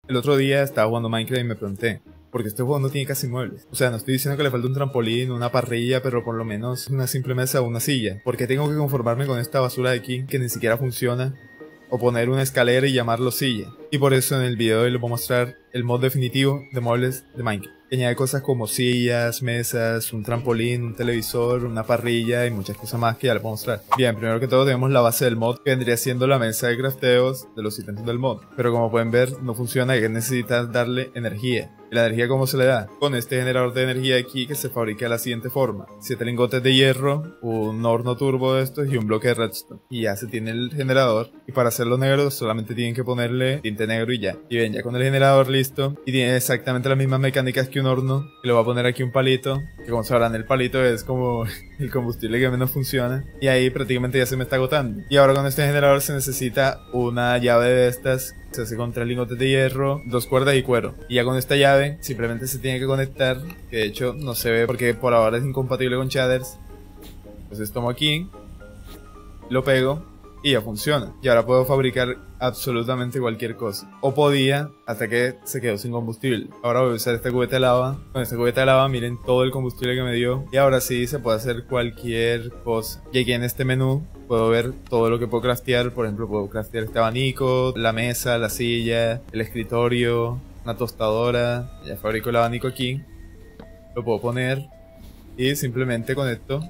El otro día estaba jugando Minecraft y me pregunté, porque este juego no tiene casi muebles. O sea, no estoy diciendo que le falta un trampolín, una parrilla, pero por lo menos una simple mesa o una silla. ¿Por qué tengo que conformarme con esta basura de aquí que ni siquiera funciona? O poner una escalera y llamarlo silla. Y por eso en el video de hoy les voy a mostrar el mod definitivo de muebles de Minecraft. Que añade cosas como sillas, mesas, un trampolín, un televisor, una parrilla y muchas cosas más que ya les voy a mostrar. Bien, primero que todo tenemos la base del mod, que vendría siendo la mesa de crafteos de los ítems del mod. Pero como pueden ver, no funciona, y que necesitas darle energía. ¿Y la energía cómo se le da? Con este generador de energía aquí que se fabrica de la siguiente forma: 7 lingotes de hierro, un horno turbo de estos y un bloque de redstone. Y ya se tiene el generador. Y para hacerlo negro solamente tienen que ponerle tinte negro y ya. Y ven, ya con el generador listo. Y tiene exactamente las mismas mecánicas que un horno. Y le voy a poner aquí un palito, que como sabrán el palito es como el combustible que menos funciona. Y ahí prácticamente ya se me está agotando. Y ahora con este generador se necesita una llave de estas. Se hace con 3 lingotes de hierro, 2 cuerdas y cuero. Y ya con esta llave simplemente se tiene que conectar, que de hecho no se ve porque por ahora es incompatible con shaders. Entonces tomo aquí, lo pego y ya funciona. Y ahora puedo fabricar absolutamente cualquier cosa. O podía hasta que se quedó sin combustible. Ahora voy a usar esta cubeta de lava. Con esta cubeta de lava miren todo el combustible que me dio. Y ahora sí se puede hacer cualquier cosa. Y aquí en este menú puedo ver todo lo que puedo craftear. Por ejemplo, puedo craftear este abanico, la mesa, la silla, el escritorio, una tostadora. Ya fabrico el abanico aquí. Lo puedo poner y simplemente conecto.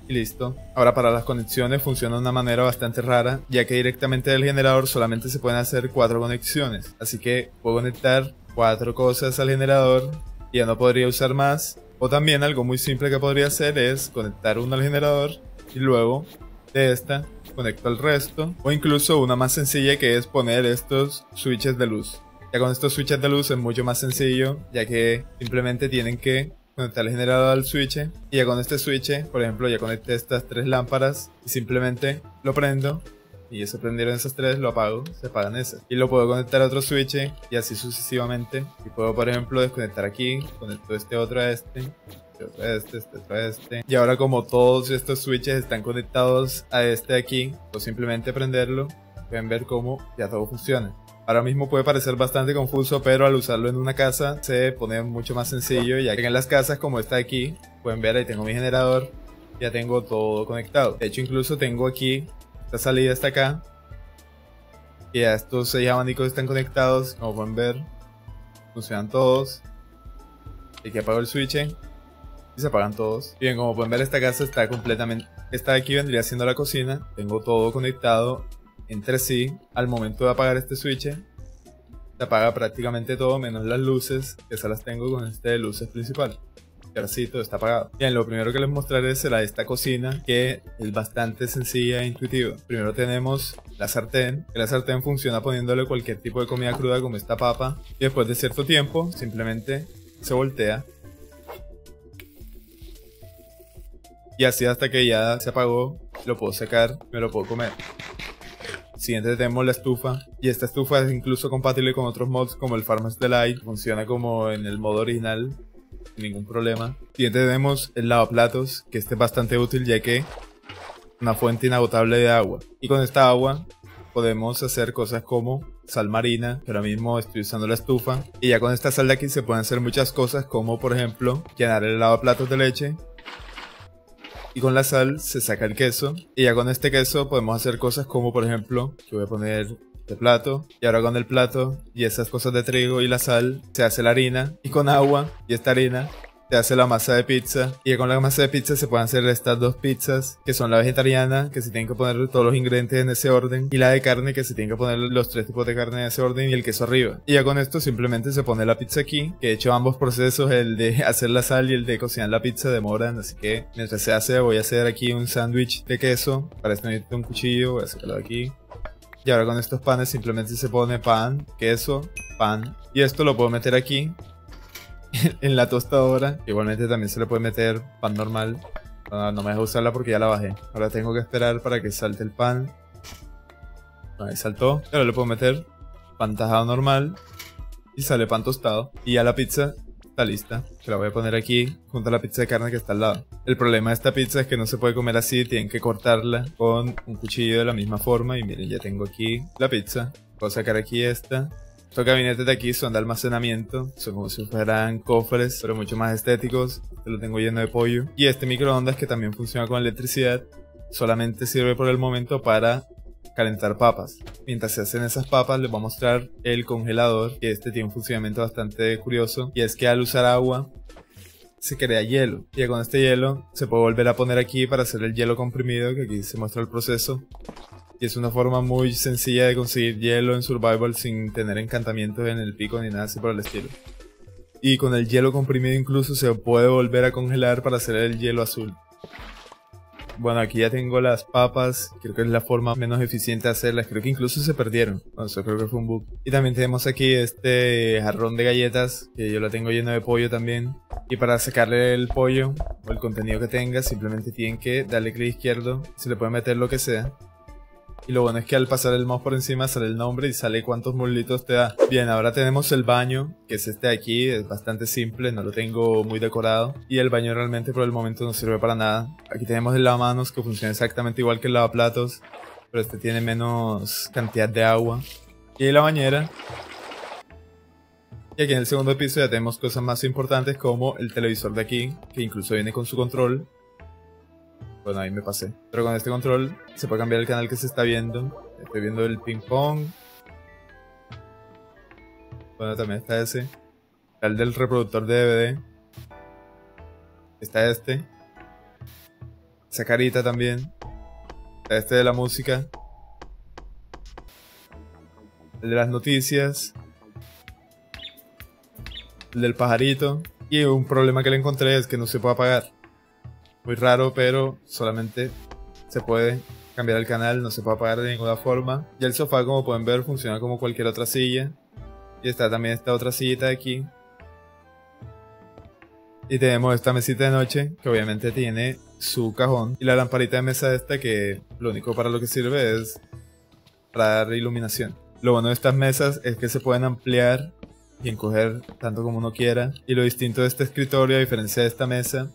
Y listo. Ahora para las conexiones funciona de una manera bastante rara, ya que directamente del generador solamente se pueden hacer 4 conexiones. Así que puedo conectar 4 cosas al generador y ya no podría usar más. O también algo muy simple que podría hacer es conectar una al generador y luego de esta conecto al resto. O incluso una más sencilla, que es poner estos switches de luz. Ya con estos switches de luz es mucho más sencillo, ya que simplemente tienen que conectar el generador al switch. Y ya con este switch, por ejemplo, ya conecté estas 3 lámparas y simplemente lo prendo. Y ya se prendieron esas 3, lo apago, se apagan esas. Y lo puedo conectar a otro switch y así sucesivamente. Y puedo, por ejemplo, desconectar aquí, conecto este otro a este otro a este. Y ahora, como todos estos switches están conectados a este de aquí, puedo simplemente prenderlo. Pueden ver cómo ya todo funciona. Ahora mismo puede parecer bastante confuso, pero al usarlo en una casa se pone mucho más sencillo, ya que en las casas como esta de aquí, pueden ver ahí tengo mi generador, ya tengo todo conectado. De hecho incluso tengo aquí, esta salida está acá, y ya estos 6 abanicos están conectados, como pueden ver, funcionan todos. Y aquí apago el switch y se apagan todos. Bien, como pueden ver esta casa está completamente, esta de aquí vendría siendo la cocina, tengo todo conectado entre sí. Al momento de apagar este switch se apaga prácticamente todo menos las luces, que esas las tengo con este de luces principal. Y ahora sí todo está apagado. Bien, lo primero que les mostraré será esta cocina, que es bastante sencilla e intuitiva. Primero tenemos la sartén, que la sartén funciona poniéndole cualquier tipo de comida cruda como esta papa, y después de cierto tiempo simplemente se voltea. Y así hasta que ya se apagó, lo puedo sacar, me lo puedo comer. Siguiente tenemos la estufa, y esta estufa es incluso compatible con otros mods como el Farmers Delight, funciona como en el modo original, sin ningún problema. Siguiente tenemos el lavaplatos, que este es bastante útil ya que es una fuente inagotable de agua. Y con esta agua podemos hacer cosas como sal marina, que ahora mismo estoy usando la estufa. Y ya con esta sal de aquí se pueden hacer muchas cosas, como por ejemplo llenar el lavaplatos de leche. Y con la sal se saca el queso. Y ya con este queso podemos hacer cosas como, por ejemplo, que voy a poner de plato. Y ahora con el plato y esas cosas de trigo y la sal se hace la harina. Y con agua y esta harina se hace la masa de pizza. Y ya con la masa de pizza se pueden hacer estas 2 pizzas, que son la vegetariana, que se tienen que poner todos los ingredientes en ese orden, y la de carne, que se tienen que poner los 3 tipos de carne en ese orden, y el queso arriba. Y ya con esto simplemente se pone la pizza aquí, que de hecho ambos procesos, el de hacer la sal y el de cocinar la pizza, demoran. Así que mientras se hace voy a hacer aquí un sándwich de queso. Para esto necesito un cuchillo, voy a sacarlo de aquí. Y ahora con estos panes simplemente se pone pan, queso, pan. Y esto lo puedo meter aquí en la tostadora. Igualmente también se le puede meter pan normal. No me deja usarla porque ya la bajé. Ahora tengo que esperar para que salte el pan. Ahí saltó. Ahora le puedo meter pan tajado normal y sale pan tostado. Y ya la pizza está lista. Que la voy a poner aquí junto a la pizza de carne que está al lado. El problema de esta pizza es que no se puede comer así. Tienen que cortarla con un cuchillo de la misma forma. Y miren, ya tengo aquí la pizza. Puedo sacar aquí esta. Estos gabinetes de aquí son de almacenamiento, son como si fueran cofres, pero mucho más estéticos. Este lo tengo lleno de pollo. Y este microondas, que también funciona con electricidad, solamente sirve por el momento para calentar papas. Mientras se hacen esas papas, les voy a mostrar el congelador, que este tiene un funcionamiento bastante curioso, y es que al usar agua se crea hielo, y con este hielo se puede volver a poner aquí para hacer el hielo comprimido, que aquí se muestra el proceso. Y es una forma muy sencilla de conseguir hielo en Survival sin tener encantamientos en el pico ni nada así por el estilo. Y con el hielo comprimido incluso se puede volver a congelar para hacer el hielo azul. Bueno, aquí ya tengo las papas, creo que es la forma menos eficiente de hacerlas, creo que incluso se perdieron, bueno, eso creo que fue un bug. Y también tenemos aquí este jarrón de galletas, que yo lo tengo lleno de pollo también. Y para sacarle el pollo, o el contenido que tenga, simplemente tienen que darle clic izquierdo, se le puede meter lo que sea. Y lo bueno es que al pasar el mouse por encima sale el nombre y sale cuántos molitos te da. Bien, ahora tenemos el baño, que es este de aquí, es bastante simple, no lo tengo muy decorado. Y el baño realmente por el momento no sirve para nada. Aquí tenemos el lavamanos, que funciona exactamente igual que el lavaplatos, pero este tiene menos cantidad de agua. Y la bañera. Y aquí en el segundo piso ya tenemos cosas más importantes como el televisor de aquí, que incluso viene con su control. Bueno, ahí me pasé. Pero con este control se puede cambiar el canal que se está viendo. Estoy viendo el ping pong. Bueno, también está ese. Está el del reproductor de DVD. Está este. Esa carita también. Está este de la música. El de las noticias. El del pajarito. Y un problema que le encontré es que no se puede apagar. Muy raro, pero solamente se puede cambiar el canal, no se puede apagar de ninguna forma. Y el sofá, como pueden ver, funciona como cualquier otra silla. Y está también esta otra sillita de aquí. Y tenemos esta mesita de noche, que obviamente tiene su cajón. Y la lamparita de mesa esta, que lo único para lo que sirve es para dar iluminación. Lo bueno de estas mesas es que se pueden ampliar y encoger tanto como uno quiera. Y lo distinto de este escritorio, a diferencia de esta mesa,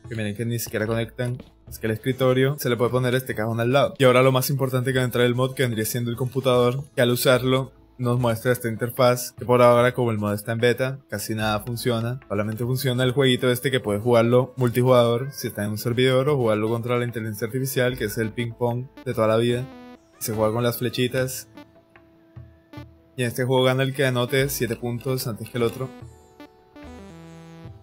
que miren que ni siquiera conectan, es que el escritorio se le puede poner este cajón al lado. Y ahora lo más importante que va a entrar el mod, que vendría siendo el computador, que al usarlo nos muestra esta interfaz, que por ahora, como el mod está en beta, casi nada funciona. Solamente funciona el jueguito este, que puedes jugarlo multijugador si está en un servidor, o jugarlo contra la inteligencia artificial, que es el ping pong de toda la vida. Se juega con las flechitas. Y en este juego gana el que anote 7 puntos antes que el otro.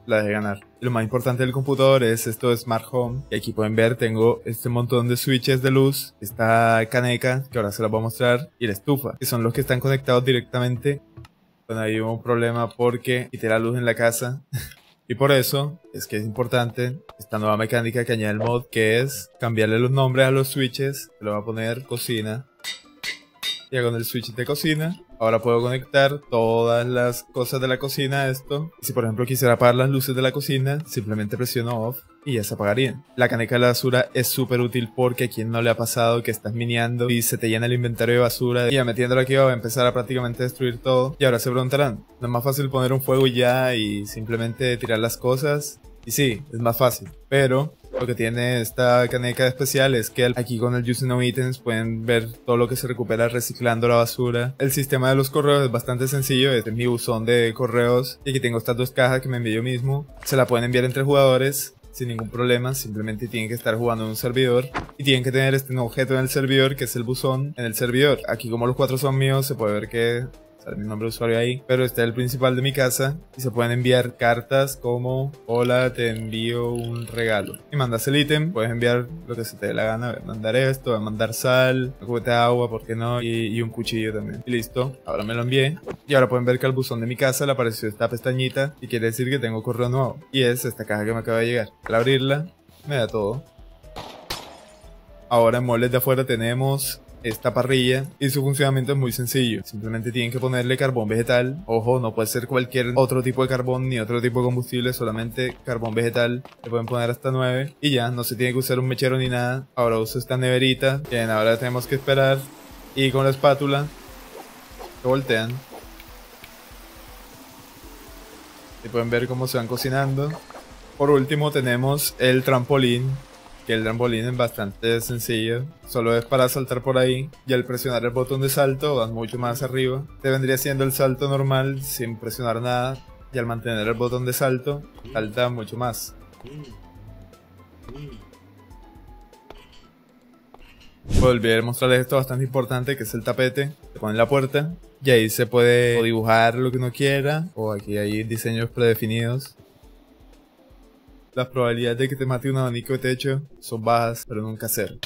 La de ganar. Lo más importante del computador es esto de Smart Home. Y aquí pueden ver, tengo este montón de switches de luz, esta caneca, que ahora se las voy a mostrar, y la estufa, que son los que están conectados directamente. Bueno, ahí hubo un problema porque quité la luz en la casa. Y por eso es que es importante esta nueva mecánica que añade el mod, que es cambiarle los nombres a los switches. Le voy a poner cocina. Ya con el switch de cocina, ahora puedo conectar todas las cosas de la cocina a esto. Si por ejemplo quisiera apagar las luces de la cocina, simplemente presiono off y ya se apagarían. La caneca de la basura es súper útil porque a quien no le ha pasado que estás mineando y se te llena el inventario de basura, y ya metiéndolo aquí va a empezar a prácticamente destruir todo. Y ahora se preguntarán, ¿no es más fácil poner un fuego y ya y simplemente tirar las cosas? Y sí, es más fácil, pero lo que tiene esta caneca especial es que aquí con el Use No Items pueden ver todo lo que se recupera reciclando la basura. El sistema de los correos es bastante sencillo, este es mi buzón de correos y aquí tengo estas dos cajas que me envié yo mismo. Se la pueden enviar entre jugadores sin ningún problema, simplemente tienen que estar jugando en un servidor y tienen que tener este objeto en el servidor, que es el buzón en el servidor. Aquí como los 4 son míos, se puede ver que sale mi nombre de usuario ahí, pero este es el principal de mi casa y se pueden enviar cartas como: hola, te envío un regalo, y mandas el ítem. Puedes enviar lo que se te dé la gana, voy a mandar esto, voy a mandar sal, una cubeta de agua, ¿por qué no? Y un cuchillo también. Y listo, ahora me lo envié. Y ahora pueden ver que al buzón de mi casa le apareció esta pestañita y quiere decir que tengo correo nuevo, y es esta caja que me acaba de llegar. Al abrirla me da todo. Ahora en muebles de afuera tenemos esta parrilla y su funcionamiento es muy sencillo. Simplemente tienen que ponerle carbón vegetal. Ojo, no puede ser cualquier otro tipo de carbón ni otro tipo de combustible, solamente carbón vegetal. Le pueden poner hasta 9 y ya, no se tiene que usar un mechero ni nada. Ahora uso esta neverita. Bien, ahora tenemos que esperar y con la espátula se voltean y pueden ver cómo se van cocinando. Por último tenemos el trampolín, que el trampolín es bastante sencillo, solo es para saltar por ahí y al presionar el botón de salto vas mucho más arriba. Te vendría siendo el salto normal sin presionar nada y al mantener el botón de salto salta mucho más. Volví mostrarles esto bastante importante, que es el tapete. Se pone en la puerta y ahí se puede o dibujar lo que uno quiera, o aquí hay diseños predefinidos. Las probabilidades de que te mate un abanico de techo son bajas, pero nunca cero.